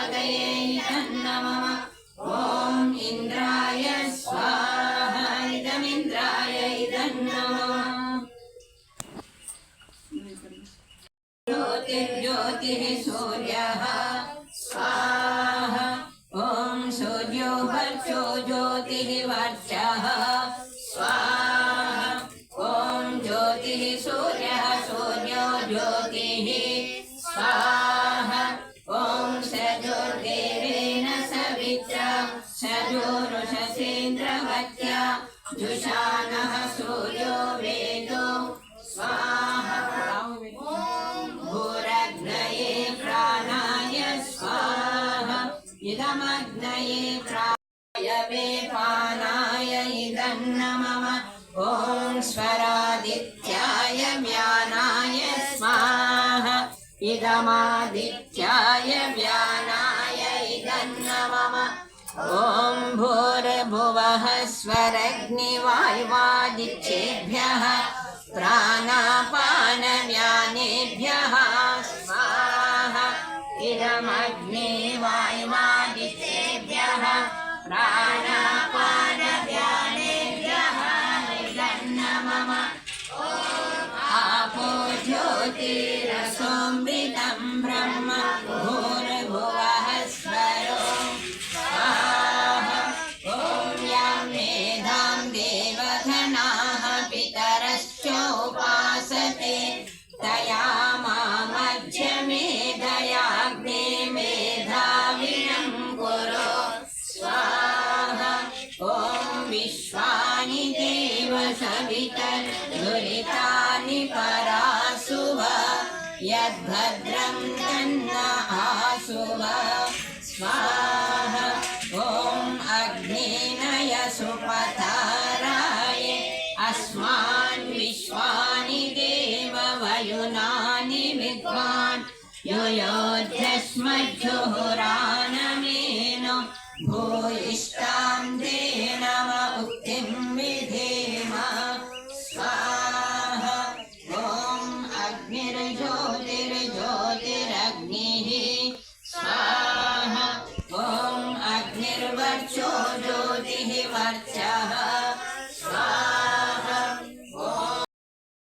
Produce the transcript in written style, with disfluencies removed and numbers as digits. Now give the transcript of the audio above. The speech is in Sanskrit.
स्वादये नमः। ॐ इन्द्राय स्वाहा इदमिन्द्राय नमः। ज्योतिर्ज्योतिः सूर्यः स्वाहा। ॐ सूर्यो वर्चो ज्योतिः वर्चः स्वाहा। ॐ ज्योतिः सूर्यः सूर्यो ज्योतिः स्वाहा। ॐ सजोर्देवेन सवित्रा सजोरुषसेन्द्रवत्या जुषानः सूर्यो वेदो स्वाहा। भूरग्नये प्राणाय स्वाहा इदमग्नये प्राणाय पानाय इदं नमः। ॐ स्वरादित्याय व्यानाय स्वाहा इदमादित्याय व्यानाय इदं नमः। ॐ भूर्भुवः स्वरग्निवायुवादित्येभ्यः प्राणापानव्यानेभ्यः स्वाहा इदमग्ने वायुवादित्येभ्यः प्राणापानव्यानेभ्यः इदं नमः। आपो ज्योतिरसोऽमृतं ब्रह्म भूर्भुवः स्वरो स्वाहा। ॐ यां मेधां देवगणाः पितरश्चोपासते तया मामध्यमेधयाग्ने मेधाविनं कुरु स्वाहा। ॐ विश्वानि देव सवितर्दुरितानि परासुव यद्भद्रं तन्नः आसुव स्वाहा। ॐ अग्नेनय सुपथाराय अस्मान् विश्वानि देव वयुनानि विद्वान् युयोध्यस्मज्जुहुरानमेनो भूयिष्ठ